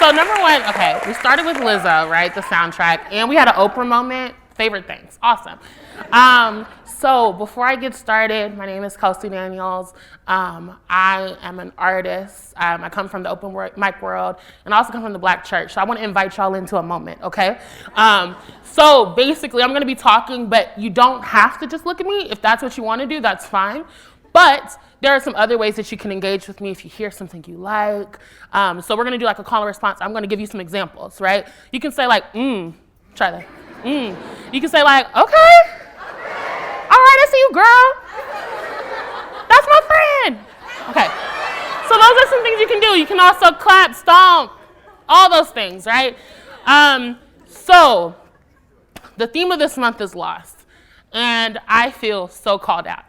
So number one, okay, we started with Lizzo, right, the soundtrack, and we had an Oprah moment. Favorite things, awesome. So before I get started, my name is Kelsey Daniels. I am an artist. I come from the open mic world, and I also come from the Black church. So I want to invite y'all into a moment, okay? So basically, I'm going to be talking, but you don't have to just look at me. If that's what you want to do, that's fine. But there are some other ways that you can engage with me if you hear something you like. So we're going to do like a call and response. I'm going to give you some examples, right? You can say like, try that. You can say like, okay. All right, I see you, girl. That's my friend. Okay. So those are some things you can do. You can also clap, stomp, all those things, right? So the theme of this month is lost, and I feel so called out.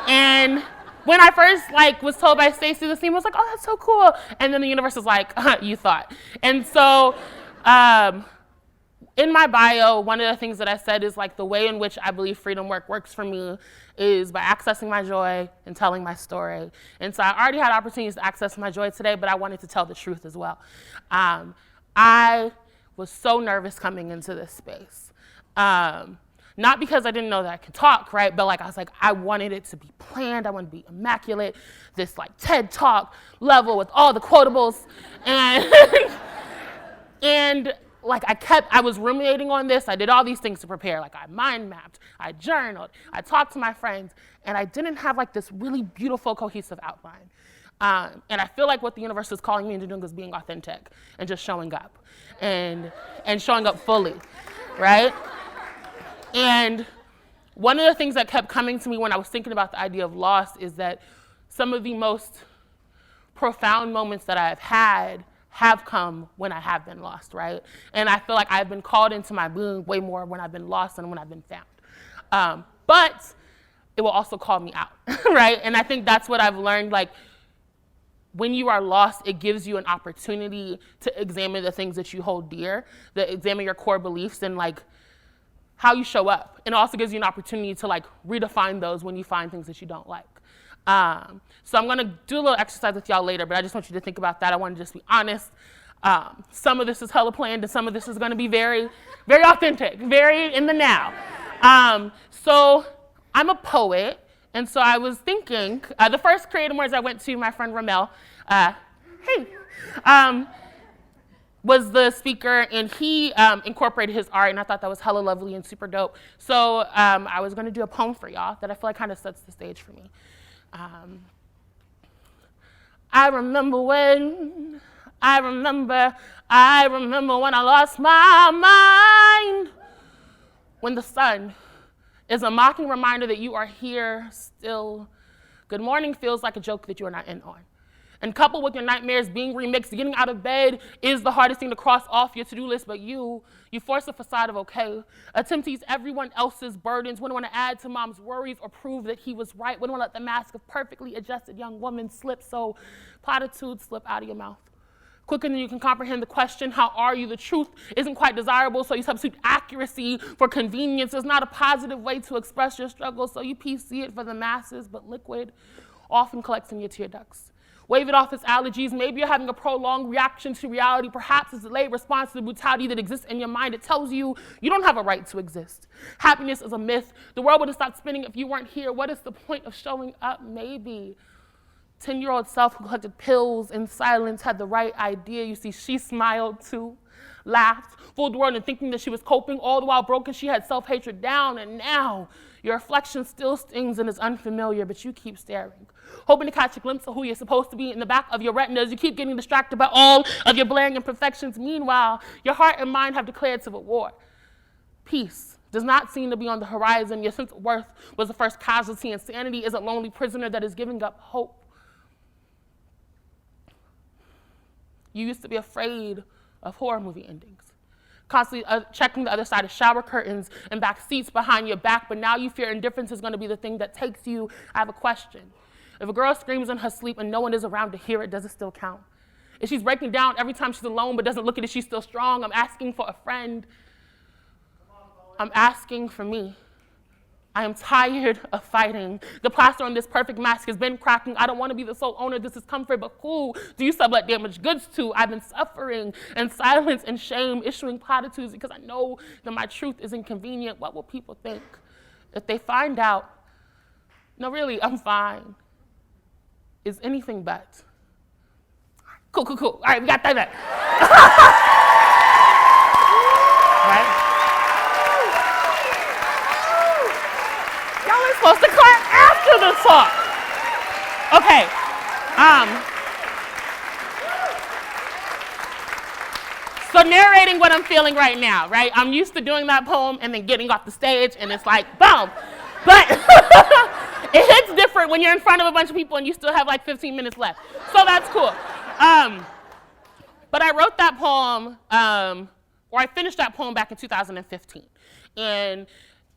And when I first was told by Stacey the theme, I was like, oh, that's so cool. And then the universe was like, you thought. And so in my bio, one of the things that I said is like the way in which I believe freedom works for me is by accessing my joy and telling my story. And so I already had opportunities to access my joy today, but I wanted to tell the truth as well. I was so nervous coming into this space. Not because I didn't know that I could talk, right? But I was like, I wanted it to be planned. I wanted to be immaculate, this TED Talk level with all the quotables. And I was ruminating on this. I did all these things to prepare. I mind mapped, I journaled, I talked to my friends, and I didn't have this really beautiful, cohesive outline. And I feel like what the universe is calling me into doing is being authentic and just showing up and showing up fully, right? And one of the things that kept coming to me when I was thinking about the idea of loss is that some of the most profound moments that I've had have come when I have been lost, right? And I feel like I've been called into my being way more when I've been lost than when I've been found. But it will also call me out, right? And I think that's what I've learned, when you are lost, it gives you an opportunity to examine the things that you hold dear, to examine your core beliefs and how you show up. And it also gives you an opportunity to redefine those when you find things that you don't like. So I'm gonna do a little exercise with y'all later, but I just want you to think about that. I want to just be honest. Some of this is hella planned and some of this is gonna be very, very authentic, very in the now. So I'm a poet, and so I was thinking, the first Creative Mornings I went to, my friend Ramel, was the speaker, and he incorporated his art, and I thought that was hella lovely and super dope. So I was gonna do a poem for y'all that I feel like kind of sets the stage for me. I remember when I lost my mind, when the sun is a mocking reminder that you are here still. Good morning feels like a joke that you are not in on. And coupled with your nightmares being remixed, getting out of bed is the hardest thing to cross off your to-do list, but you force a facade of okay. Attempt to ease everyone else's burdens, wouldn't want to add to mom's worries or prove that he was right, wouldn't want to let the mask of perfectly adjusted young woman slip, so platitudes slip out of your mouth. Quicker than you can comprehend the question, how are you? The truth isn't quite desirable, so you substitute accuracy for convenience. It's not a positive way to express your struggle, so you PC it for the masses, but liquid often collects in your tear ducts. Wave it off as allergies. Maybe you're having a prolonged reaction to reality. Perhaps it's a delayed response to the brutality that exists in your mind. It tells you you don't have a right to exist. Happiness is a myth. The world wouldn't stop spinning if you weren't here. What is the point of showing up? Maybe 10-year-old self who collected pills in silence had the right idea. You see, she smiled too, laughed, fooled the world into thinking that she was coping, all the while broken. She had self-hatred down, and now your reflection still stings and is unfamiliar, but you keep staring, hoping to catch a glimpse of who you're supposed to be in the back of your retinas. You keep getting distracted by all of your blaring imperfections. Meanwhile, your heart and mind have declared civil war. Peace does not seem to be on the horizon. Your sense of worth was the first casualty. Insanity is a lonely prisoner that is giving up hope. You used to be afraid of horror movie endings, constantly checking the other side of shower curtains and back seats behind your back, but now you fear indifference is going to be the thing that takes you. I have a question. If a girl screams in her sleep and no one is around to hear it, does it still count? If she's breaking down every time she's alone but doesn't look at it, she's still strong. I'm asking for a friend. I'm asking for me. I am tired of fighting. The plaster on this perfect mask has been cracking. I don't want to be the sole owner. This is comfort, but who do you sublet damaged goods to? I've been suffering in silence and shame, issuing platitudes because I know that my truth is inconvenient. What will people think if they find out? No, really, I'm fine. Is anything but. Cool. All right, we got that. Right? Y'all are supposed to clap after the talk. Okay. So narrating what I'm feeling right now, right? I'm used to doing that poem and then getting off the stage and it's like, boom. But it hits different when you're in front of a bunch of people and you still have like 15 minutes left. So that's cool. But I wrote that poem, or I finished that poem back in 2015. And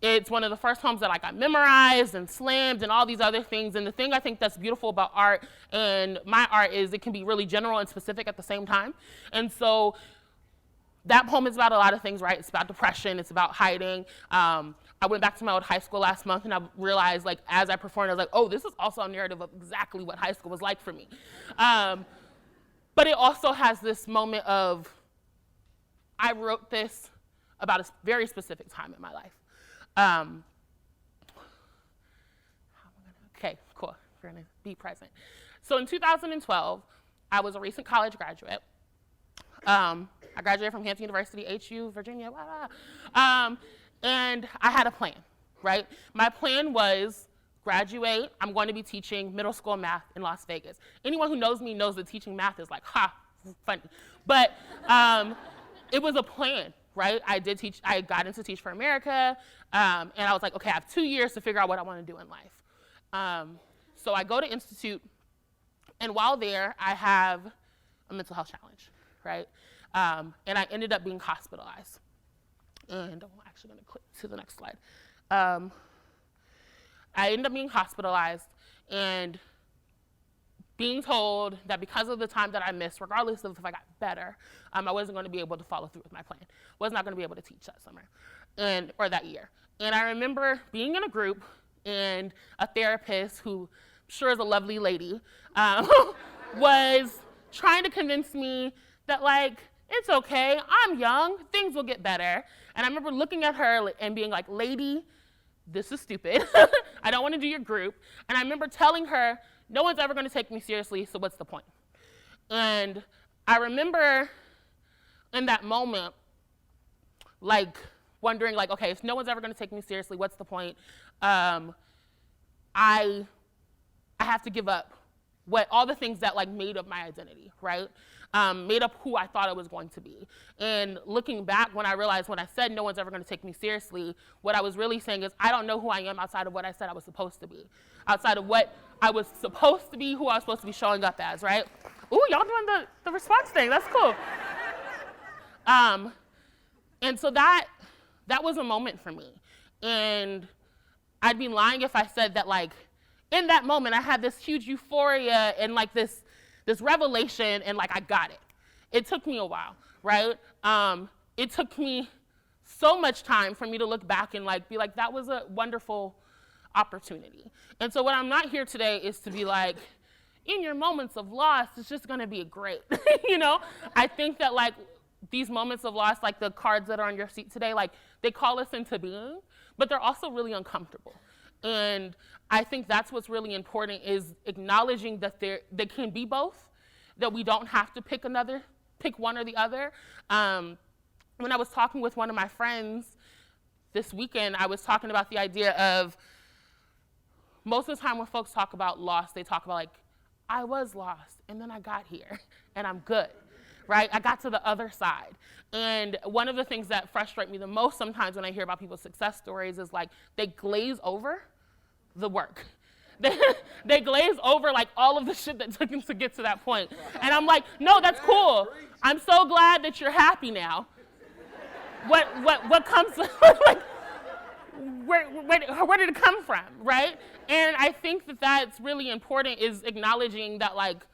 it's one of the first poems that I got memorized and slammed and all these other things. And the thing I think that's beautiful about art and my art is it can be really general and specific at the same time. And so that poem is about a lot of things, right? It's about depression, it's about hiding. I went back to my old high school last month and I realized, like, as I performed, I was like, oh, this is also a narrative of exactly what high school was like for me. But it also has this moment of, I wrote this about a very specific time in my life. Okay, cool, we're gonna be present. So in 2012, I was a recent college graduate. I graduated from Hampton University, HU, Virginia, and I had a plan, right? My plan was graduate, I'm going to be teaching middle school math in Las Vegas. Anyone who knows me knows that teaching math is like, funny. But it was a plan, right? I got into Teach for America, and I was like, okay, I have 2 years to figure out what I want to do in life. So I go to Institute, and while there, I have a mental health challenge, right? And I ended up being hospitalized. And I'm actually going to click to the next slide. I ended up being hospitalized and being told that because of the time that I missed, regardless of if I got better, I wasn't going to be able to follow through with my plan. Was not going to be able to teach that summer or that year. And I remember being in a group and a therapist who I'm sure is a lovely lady was trying to convince me that, like, it's okay, I'm young, things will get better. And I remember looking at her and being like, lady, this is stupid. I don't want to do your group. And I remember telling her, no one's ever going to take me seriously, so what's the point? And I remember in that moment, like, wondering, like, okay, if no one's ever going to take me seriously, what's the point? I have to give up all the things that, like, made up my identity, right? Made up who I thought I was going to be. And looking back, when I realized when I said no one's ever going to take me seriously, what I was really saying is I don't know who I am outside of what I said I was supposed to be, outside of what I was supposed to be, who I was supposed to be showing up as, right? Ooh, y'all doing the response thing. That's cool. And so that was a moment for me. And I'd be lying if I said that, like, in that moment, I had this huge euphoria and, like, this revelation, and, like, I got it. It took me a while, right? It took me so much time for me to look back and, like, be like, that was a wonderful opportunity. And so what I'm not here today is to be like, in your moments of loss, it's just gonna be great, you know? I think that, like, these moments of loss, like the cards that are on your seat today, like, they call us into being, but they're also really uncomfortable. And I think that's what's really important, is acknowledging that they can be both, that we don't have to pick one or the other. When I was talking with one of my friends this weekend, I was talking about the idea of most of the time when folks talk about loss, they talk about, like, I was lost and then I got here and I'm good, right? I got to the other side. And one of the things that frustrate me the most sometimes when I hear about people's success stories is, like, they glaze over the work. They glaze over, like, all of the shit that took them to get to that point. And I'm like, no, that's cool. I'm so glad that you're happy now. What comes, like, where did it come from, right? And I think that that's really important, is acknowledging that, like,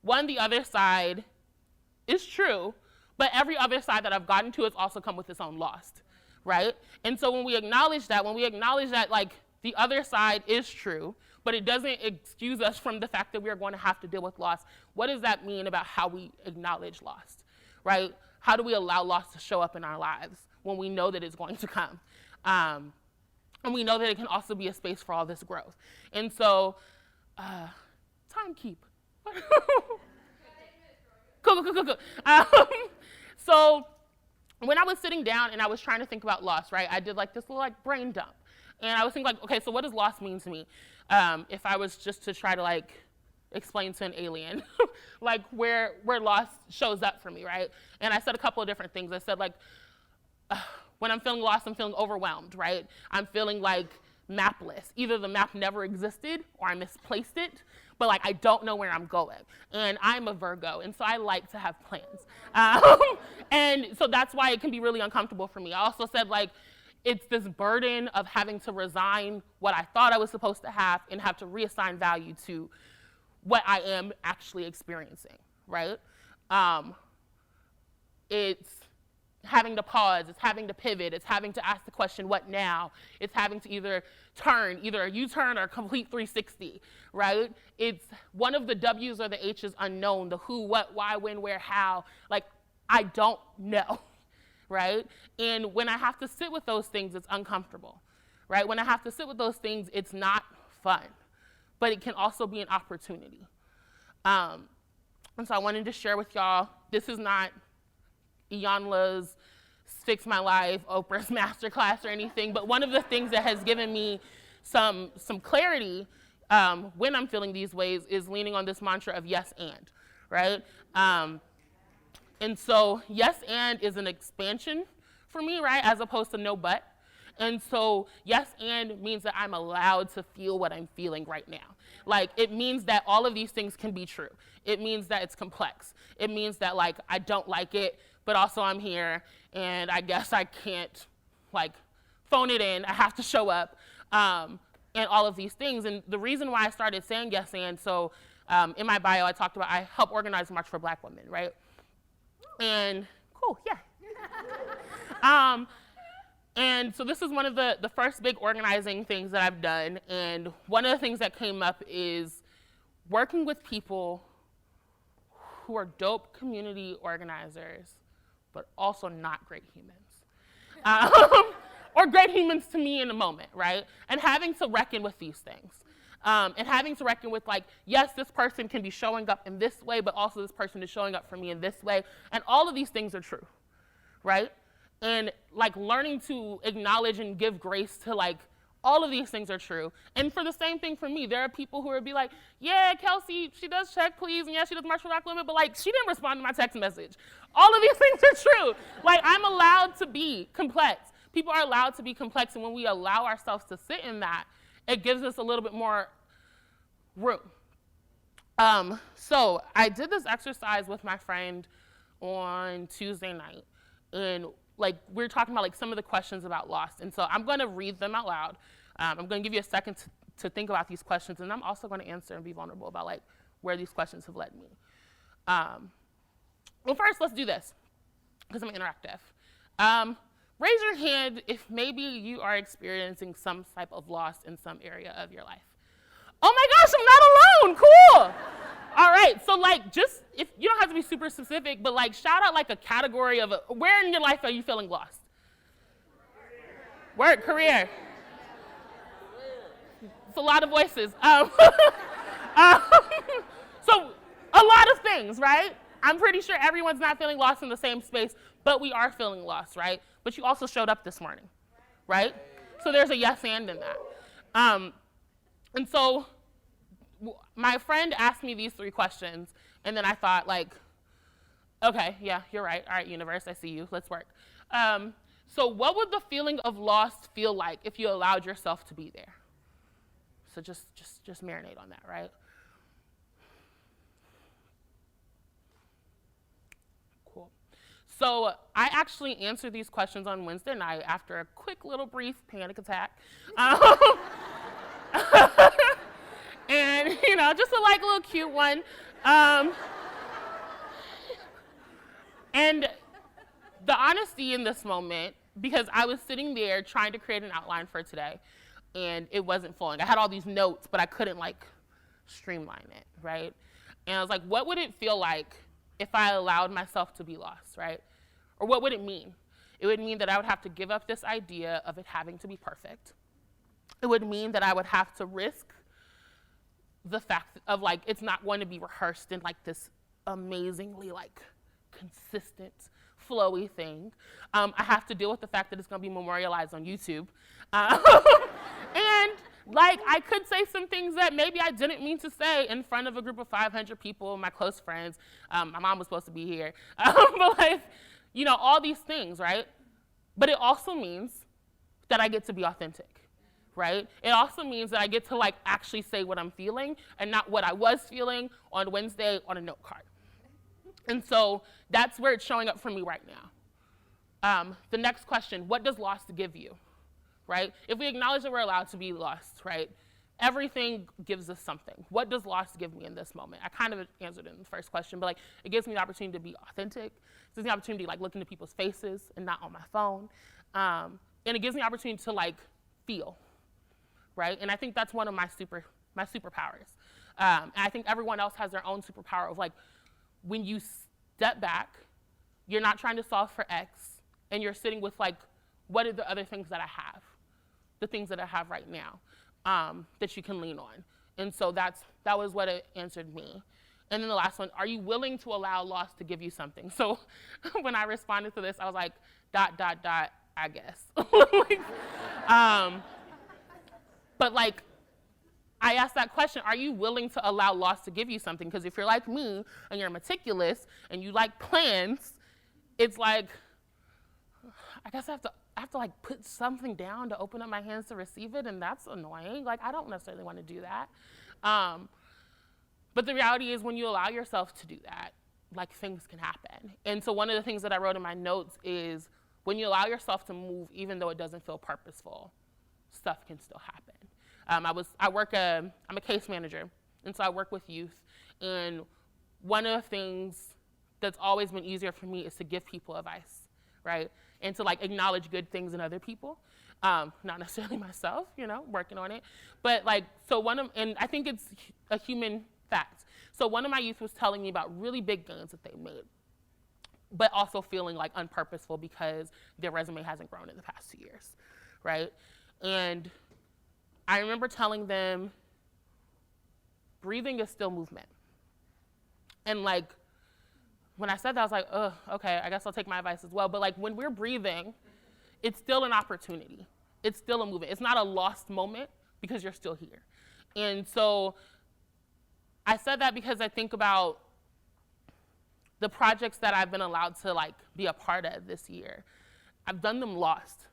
one, the other side is true, but every other side that I've gotten to has also come with its own loss, right? And so when we acknowledge that, like, The other side is true, but it doesn't excuse us from the fact that we are going to have to deal with loss. What does that mean about how we acknowledge loss, right? How do we allow loss to show up in our lives when we know that it's going to come? And we know that it can also be a space for all this growth. And so, time keep. Cool. So when I was sitting down and I was trying to think about loss, right, I did like this little like brain dump. And I was thinking like, okay, so what does loss mean to me? If I was just to try to like explain to an alien, like where loss shows up for me, right? And I said a couple of different things. I said like, when I'm feeling lost, I'm feeling overwhelmed, right? I'm feeling like mapless. Either the map never existed or I misplaced it, but like I don't know where I'm going. And I'm a Virgo, and so I like to have plans. And so that's why it can be really uncomfortable for me. I also said like, it's this burden of having to resign what I thought I was supposed to have and have to reassign value to what I am actually experiencing, right? It's having to pause, it's having to pivot, it's having to ask the question, what now? It's having to either a U-turn or a complete 360, right? It's one of the W's or the H's unknown, the who, what, why, when, where, how. Like, I don't know, right? And when I have to sit with those things, it's uncomfortable, right? When I have to sit with those things, it's not fun, but it can also be an opportunity. And so I wanted to share with y'all, this is not Iyanla's Fix My Life, Oprah's Masterclass or anything, but one of the things that has given me some clarity when I'm feeling these ways is leaning on this mantra of yes and, right? And so yes and is an expansion for me, right, as opposed to no but. And so yes and means that I'm allowed to feel what I'm feeling right now. Like, it means that all of these things can be true. It means that it's complex. It means that, like, I don't like it, but also I'm here, and I guess I can't, like, phone it in. I have to show up, and all of these things. And the reason why I started saying yes and, so in my bio I talked about I help organize March for Black Women, right? And cool, yeah. And so this is one of the first big organizing things that I've done, and one of the things that came up is working with people who are dope community organizers, but also not great humans. Or great humans to me in a moment, right? And having to reckon with these things. And having to reckon with, like, yes, this person can be showing up in this way, but also this person is showing up for me in this way. And all of these things are true, right? And, like, learning to acknowledge and give grace to, like, all of these things are true. And for the same thing for me, there are people who would be like, yeah, Kelsey, she does check, please, and yeah, she does March for Black Women, but, like, she didn't respond to my text message. All of these things are true. Like, I'm allowed to be complex. People are allowed to be complex, and when we allow ourselves to sit in that, it gives us a little bit more room. So I did this exercise with my friend on Tuesday night, and like we were talking about like some of the questions about loss, and so I'm going to read them out loud. I'm going to give you a second to think about these questions, and I'm also going to answer and be vulnerable about like where these questions have led me. Well, first, let's do this because I'm interactive. Raise your hand if maybe you are experiencing some type of loss in some area of your life. Oh my gosh, I'm not alone, cool. All right, so like just, if you don't have to be super specific, but like shout out like a category of where in your life are you feeling lost? Work, career. It's a lot of voices. So a lot of things, right? I'm pretty sure everyone's not feeling lost in the same space, but we are feeling lost, right? But you also showed up this morning, right? So there's a yes and in that. And so my friend asked me these 3 questions, and then I thought, like, okay, yeah, you're right. All right, universe, I see you. Let's work. So what would the feeling of loss feel like if you allowed yourself to be there? So just marinate on that, right? Cool. So I actually answered these questions on Wednesday night after a quick little brief panic attack. And, you know, just a like little cute one. And the honesty in this moment, because I was sitting there trying to create an outline for today, and it wasn't flowing. I had all these notes, but I couldn't like streamline it, right? And I was like, what would it feel like if I allowed myself to be lost, right? Or what would it mean? It would mean that I would have to give up this idea of it having to be perfect. It would mean that I would have to risk the fact of like, it's not going to be rehearsed in like this amazingly like consistent, flowy thing. I have to deal with the fact that it's going to be memorialized on YouTube. And like, I could say some things that maybe I didn't mean to say in front of a group of 500 people, my close friends. My mom was supposed to be here. But like, you know, all these things, right? But it also means that I get to be authentic, right? It also means that I get to like actually say what I'm feeling and not what I was feeling on Wednesday on a note card. And so that's where it's showing up for me right now. The next question, what does lost give you, right? If we acknowledge that we're allowed to be lost, right? Everything gives us something. What does lost give me in this moment? I kind of answered it in the first question, but like it gives me the opportunity to be authentic. It gives me the opportunity to like look into people's faces and not on my phone. And it gives me the opportunity to like feel, right? And I think that's one of my superpowers. And I think everyone else has their own superpower of like, when you step back, you're not trying to solve for X, and you're sitting with like, what are the other things that I have? The things that I have right now that you can lean on. And so that was what it answered me. And then the last one, are you willing to allow loss to give you something? So when I responded to this, I was like, ... I guess. Like, but like, I asked that question, are you willing to allow loss to give you something? Because if you're like me and you're meticulous and you like plans, it's like, I guess I have to like put something down to open up my hands to receive it, and that's annoying. Like, I don't necessarily want to do that. But the reality is when you allow yourself to do that, like things can happen. And so one of the things that I wrote in my notes is when you allow yourself to move, even though it doesn't feel purposeful, stuff can still happen. I'm a case manager, and so I work with youth. And one of the things that's always been easier for me is to give people advice, right? And to like acknowledge good things in other people, not necessarily myself, you know, working on it. But like, and I think it's a human fact. So one of my youth was telling me about really big gains that they made, but also feeling like unpurposeful because their resume hasn't grown in the past 2 years, right? And I remember telling them, breathing is still movement. And like, when I said that, I was like, oh, okay, I guess I'll take my advice as well. But like, when we're breathing, it's still an opportunity. It's still a movement. It's not a lost moment because you're still here. And so I said that because I think about the projects that I've been allowed to like be a part of this year. I've done them lost.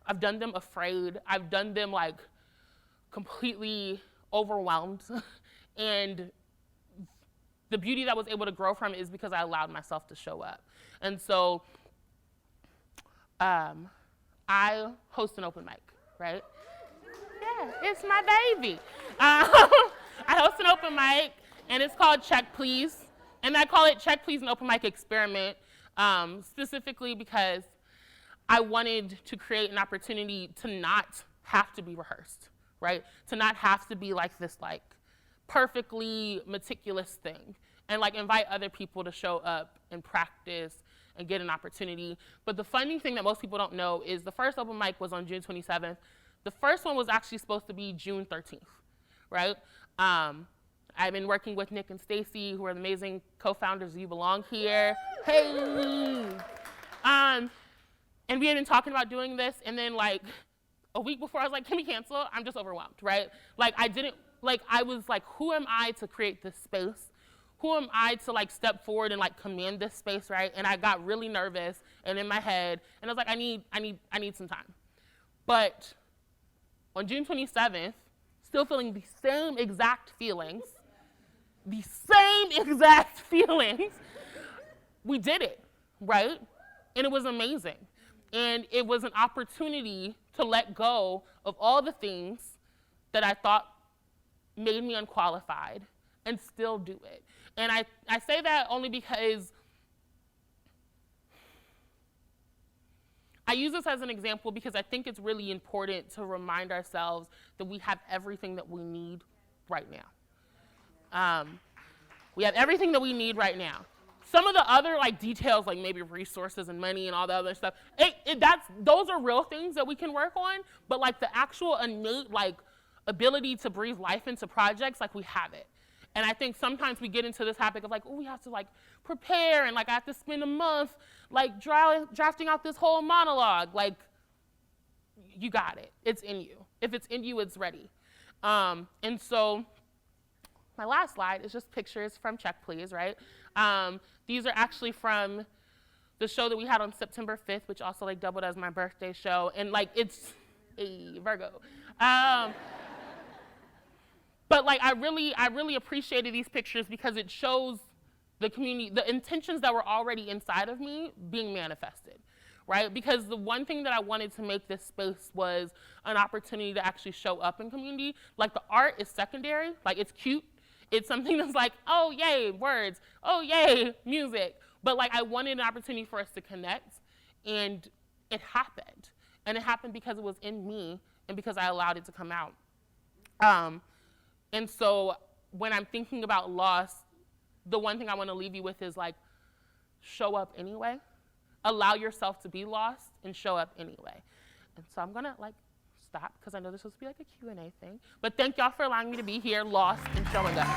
I've done them afraid. I've done them like completely overwhelmed. And the beauty that was able to grow from it is because I allowed myself to show up. And so I host an open mic, right? Yeah, it's my baby. I host an open mic, and it's called Check Please. And I call it Check Please, an open mic experiment, specifically because I wanted to create an opportunity to not have to be rehearsed, right? To not have to be like this like perfectly meticulous thing, and like invite other people to show up and practice and get an opportunity. But the funny thing that most people don't know is the first open mic was on June 27th. The first one was actually supposed to be June 13th, right? I've been working with Nick and Stacy, who are the amazing co-founders of You Belong Here. Hey! And we had been talking about doing this, and then like a week before I was like, can we cancel? I'm just overwhelmed, right? Like I was like, who am I to create this space? Who am I to like step forward and like command this space, right? And I got really nervous and in my head, and I was like, I need some time. But on June 27th, still feeling the same exact feelings, we did it, right? And it was amazing. And it was an opportunity to let go of all the things that I thought made me unqualified and still do it. And I say that only because I use this as an example because I think it's really important to remind ourselves that we have everything that we need right now. We have everything that we need right now. Some of the other like details, like maybe resources and money and all the other stuff, those are real things that we can work on, but like the actual innate like ability to breathe life into projects, like we have it. And I think sometimes we get into this habit of like, oh, we have to like prepare and like I have to spend a month like drafting out this whole monologue. Like, you got it. It's in you. If it's in you, it's ready. And so my last slide is just pictures from Check Please, right? These are actually from the show that we had on September 5th, which also like doubled as my birthday show. And like, it's a Virgo. But like, I really appreciated these pictures because it shows the community, the intentions that were already inside of me being manifested, right? Because the one thing that I wanted to make this space was an opportunity to actually show up in community. Like the art is secondary, like it's cute. It's something that's like, oh yay, words, oh yay, music. But like I wanted an opportunity for us to connect, and it happened. And it happened because it was in me and because I allowed it to come out. And so when I'm thinking about loss, the one thing I want to leave you with is like, show up anyway. Allow yourself to be lost and show up anyway. And so I'm gonna like stop because I know this was supposed to be like a Q&A thing. But thank y'all for allowing me to be here, lost and showing up.